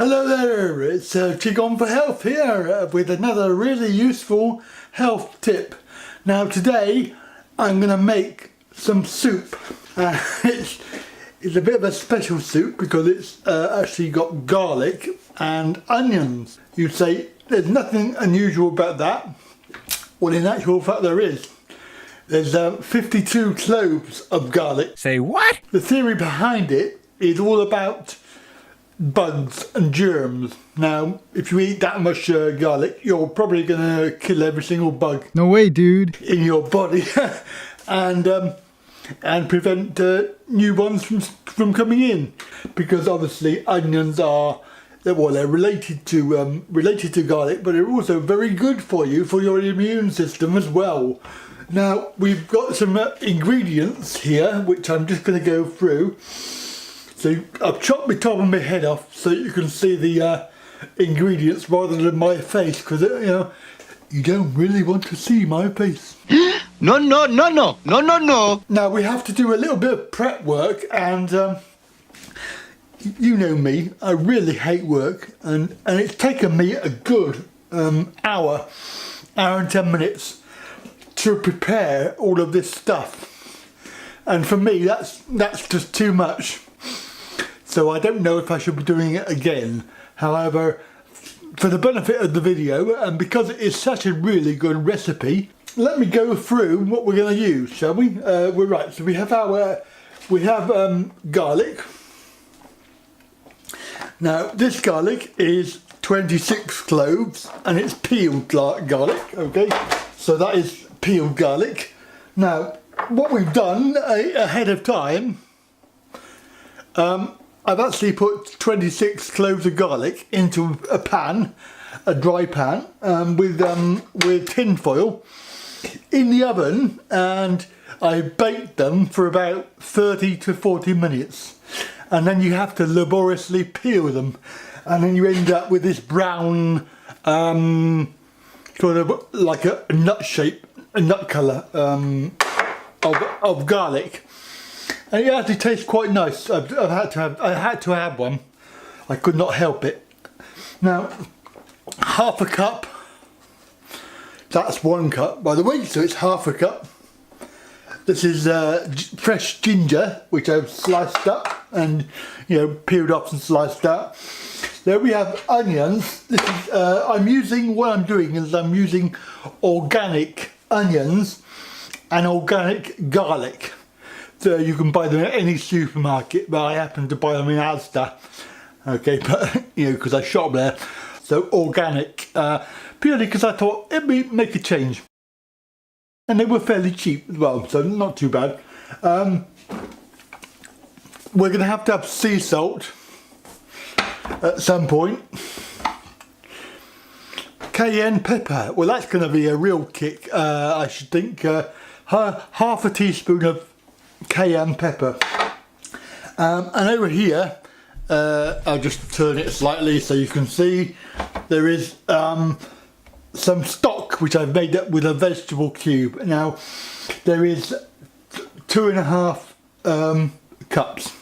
Hello there, it's Qigong for Health here with another really useful health tip. Now today I'm going to make some soup. It's a bit of a special soup because it's actually got garlic and onions. You say there's nothing unusual about that. Well, in actual fact there is. There's 52 cloves of garlic. Say what? The theory behind it is all about bugs and germs. Now, if you eat that much garlic, you're probably going to kill every single bug. No way, dude. In your body, and prevent new ones from coming in. Because obviously onions are, well, they're related to garlic, but they're also very good for you, for your immune system as well. Now, we've got some ingredients here, which I'm just going to go through. So I've chopped the top of my head off so you can see the ingredients rather than my face, because you don't really want to see my face. No. Now we have to do a little bit of prep work, and you know me, I really hate work, and it's taken me a good hour and 10 minutes to prepare all of this stuff, and for me that's just too much. So I don't know if I should be doing it again. However, for the benefit of the video, and because it is such a really good recipe, let me go through what we're going to use, shall we? We're right. So we have garlic. Now this garlic is 26 cloves, and it's peeled garlic. Okay, so that is peeled garlic. Now what we've done ahead of time. I've actually put 26 cloves of garlic into a pan, a dry pan, with tin foil in the oven, and I baked them for about 30 to 40 minutes. And then you have to laboriously peel them, and then you end up with this brown, sort of like a nut shape, a nut colour of garlic. And it actually tastes quite nice. I had to have one. I could not help it. Now, half a cup. That's 1 cup, by the way. So it's half a cup. This is fresh ginger, which I've sliced up and peeled off and sliced up. There we have onions. This is I'm using organic onions and organic garlic. So you can buy them at any supermarket, but I happen to buy them in Asda. Okay, but because I shop there. So organic, purely because I thought it'd make a change. And they were fairly cheap as well, so not too bad. We're going to have sea salt at some point. Cayenne pepper, well that's going to be a real kick. I should think half a teaspoon of cayenne pepper, and over here I'll just turn it slightly so you can see there is some stock which I've made up with a vegetable cube. Now there is 2.5 cups,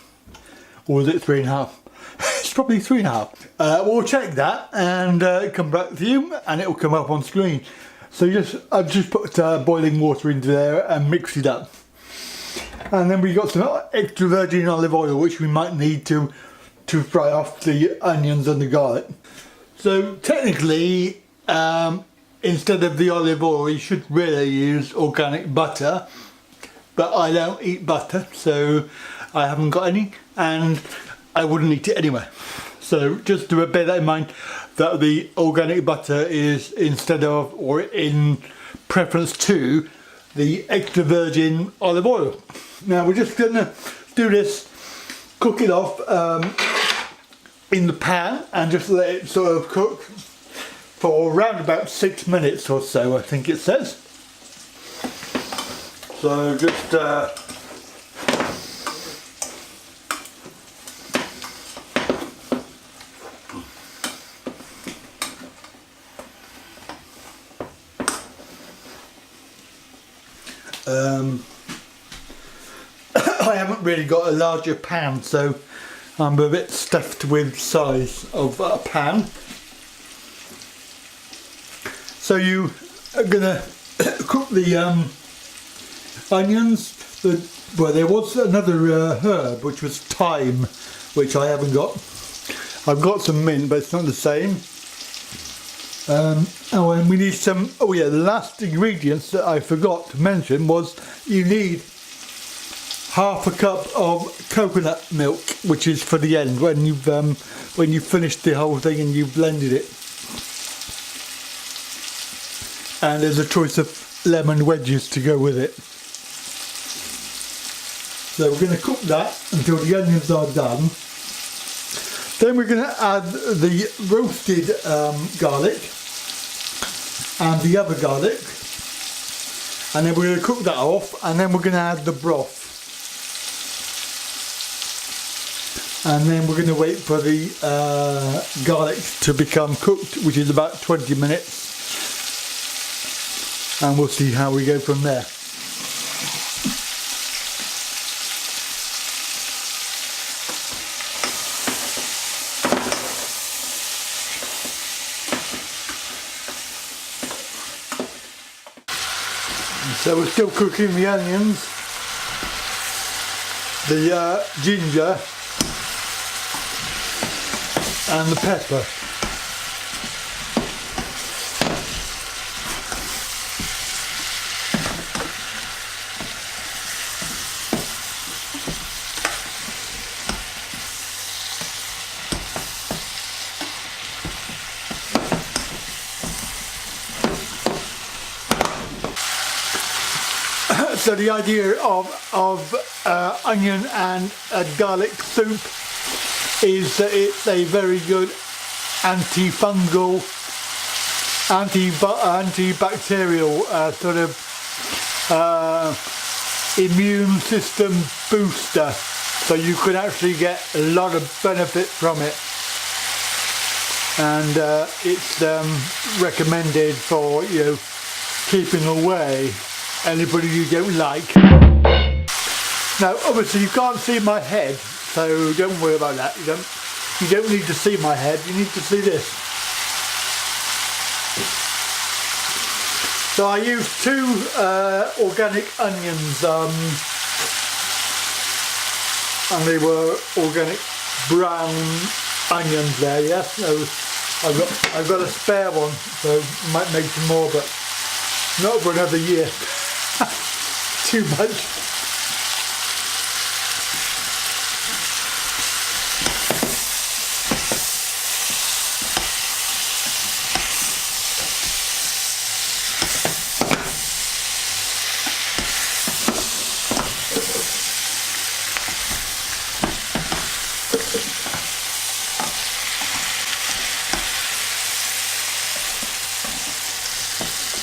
or is it 3.5? It's probably 3.5. We'll check that and come back to you, and it will come up on screen. So I've just put boiling water into there and mixed it up. And then we got some extra virgin olive oil, which we might need to fry off the onions and the garlic. So technically, instead of the olive oil, you should really use organic butter. But I don't eat butter, so I haven't got any, and I wouldn't eat it anyway. So just to bear that in mind, that the organic butter is instead of, or in preference to, the extra virgin olive oil. Now we're just going to do this, cook it off in the pan, and just let it sort of cook for around about 6 minutes or so, I think it says. So just I haven't really got a larger pan, so I'm a bit stuffed with size of a pan. So you are gonna cook the onions. Well, there was another herb which was thyme, which I haven't got. I've got some mint, but it's not the same. Oh, and we need some. Oh yeah, the last ingredients that I forgot to mention was you need half a cup of coconut milk, which is for the end when you've finished the whole thing and you've blended it. And there's a choice of lemon wedges to go with it. So we're going to cook that until the onions are done. Then we're going to add the roasted garlic and the other garlic, and then we're going to cook that off, and then we're going to add the broth, and then we're going to wait for the garlic to become cooked, which is about 20 minutes, and we'll see how we go from there. So we're still cooking the onions, the ginger and the pepper. So the idea of onion and garlic soup is that it's a very good antifungal, antibacterial sort of immune system booster. So you can actually get a lot of benefit from it, and it's recommended for keeping away anybody you don't like. Now obviously you can't see my head, so don't worry about that. You don't need to see my head, you need to see this. So I used 2 organic onions, and they were organic brown onions there, yes. So I've got a spare one, so I might make some more, but not for another year. Too much.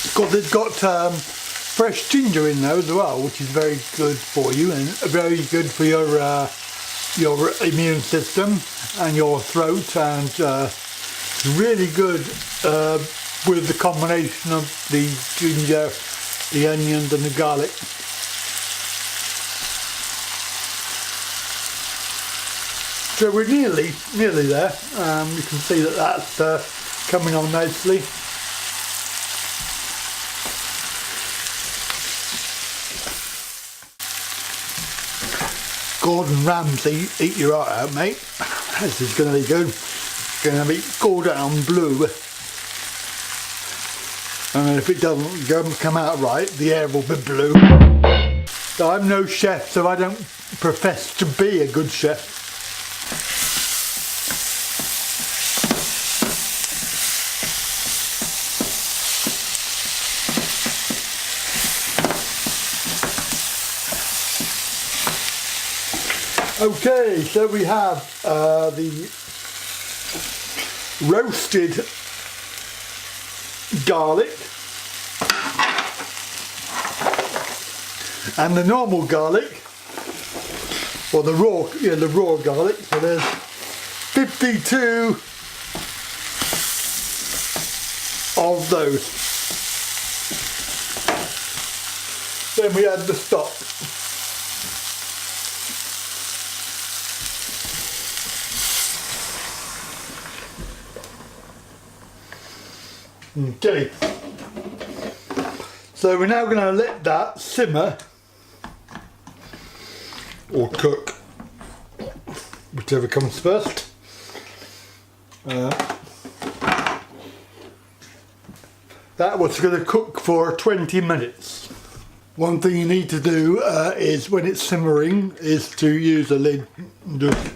Because it's got fresh ginger in there as well, which is very good for you and very good for your immune system and your throat, and really good with the combination of the ginger, the onions and the garlic. So we're nearly there. You can see that that's coming on nicely. Gordon Ramsay, eat your heart out, mate. This is going to be good. Going to be Gordon Bleu. And if it doesn't come out right, the air will be blue. So I'm no chef, so I don't profess to be a good chef. Okay, so we have the roasted garlic and the normal garlic, or the raw garlic. So there's 52 of those. Then we add the stock. Okay, so we're now going to let that simmer or cook, whichever comes first. That was going to cook for 20 minutes. One thing you need to do is when it's simmering is to use a lid and just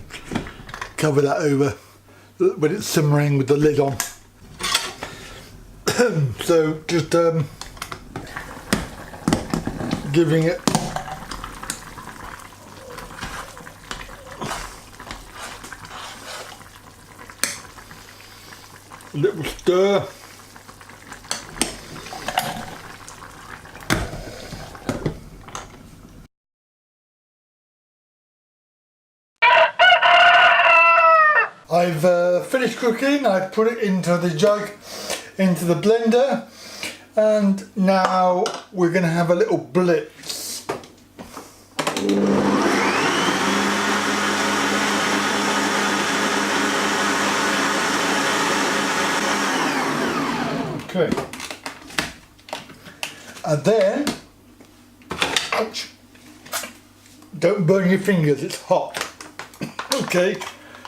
cover that over when it's simmering with the lid on. So just giving it a little stir. I've finished cooking. I've put it into the jug, into the blender, and now we're going to have a little blitz. Okay. And then, ouch, don't burn your fingers, it's hot. Okay.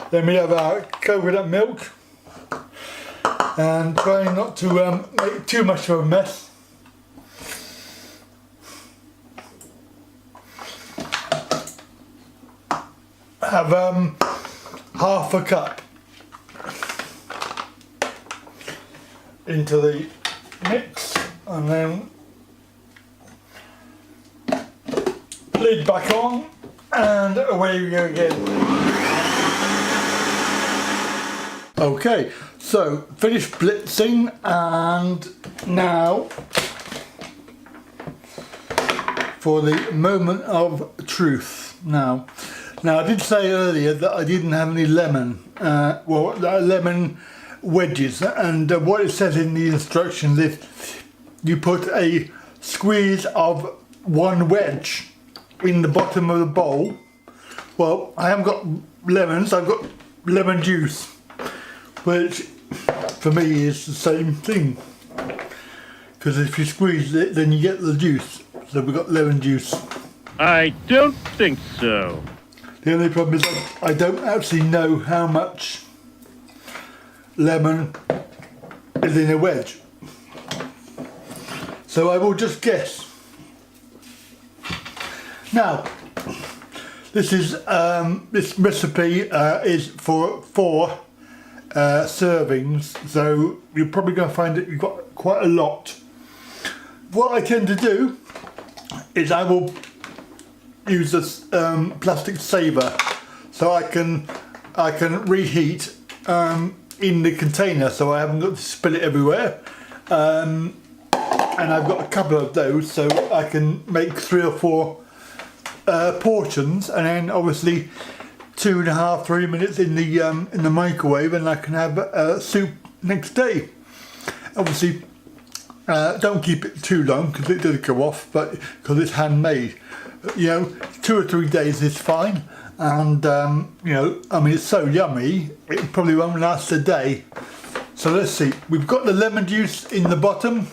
Then we have our coconut milk, and trying not to make too much of a mess. Have half a cup into the mix, and then lid back on, and away we go again. Okay, so finished blitzing, and now for the moment of truth. Now I did say earlier that I didn't have any lemon, lemon wedges, and what it says in the instructions is you put a squeeze of one wedge in the bottom of the bowl. Well, I haven't got lemons, I've got lemon juice, which for me is the same thing, because if you squeeze it then you get the juice. So we've got lemon juice. I don't think so. The only problem is I don't actually know how much lemon is in a wedge, so I will just guess. Now this recipe is for 4 servings, so you're probably going to find that you've got quite a lot. What I tend to do is I will use this plastic saver, so I can reheat in the container, so I haven't got to spill it everywhere. And I've got a couple of those, so I can make 3 or 4 portions, and then obviously 2.5–3 minutes in the microwave, and I can have soup next day. Obviously, don't keep it too long because it does go off, but because it's handmade, 2 or 3 days is fine. And I mean, it's so yummy, it probably won't last a day. So let's see. We've got the lemon juice in the bottom.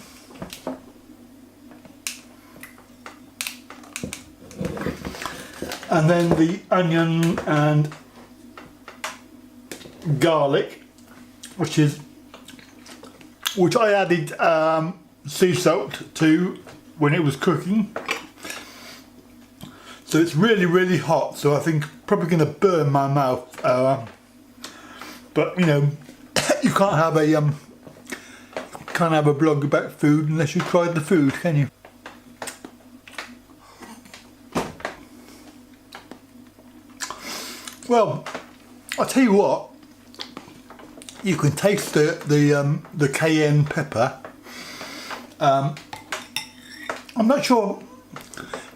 And then the onion and garlic, which I added sea salt to when it was cooking. So it's really, really hot, so I think probably going to burn my mouth. But you can't have a blog about food unless you tried the food, can you? Well, I'll tell you what, you can taste the cayenne pepper. I'm not sure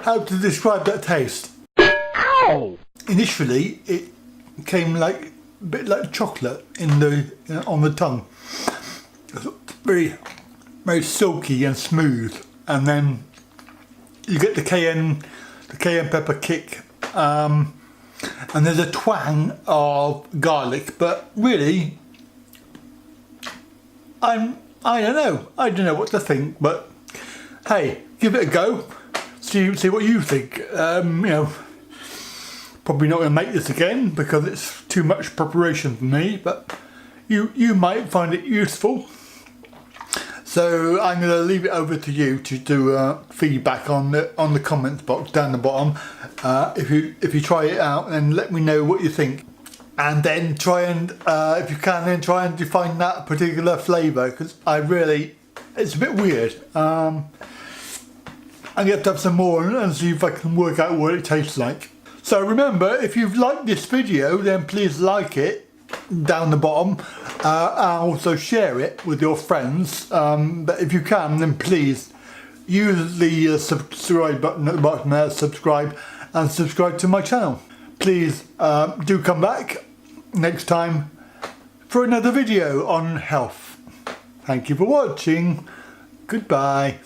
how to describe that taste. Ow! Initially, it came like a bit like chocolate on the tongue. Very, very silky and smooth, and then you get the cayenne pepper kick. And there's a twang of garlic, but really I'm I don't know what to think, but hey, give it a go. See what you think. Probably not going to make this again because it's too much preparation for me, but you might find it useful. So I'm going to leave it over to you to do feedback on the comments box down the bottom. If you try it out, then let me know what you think. And then try and, if you can, then try and define that particular flavour, because it's a bit weird. I'm going to have some more and see if I can work out what it tastes like. So remember, if you've liked this video, then please like it down the bottom, and also share it with your friends. But if you can, then please use the subscribe button at the bottom there, subscribe to my channel. Please do come back next time for another video on health. Thank you for watching. Goodbye.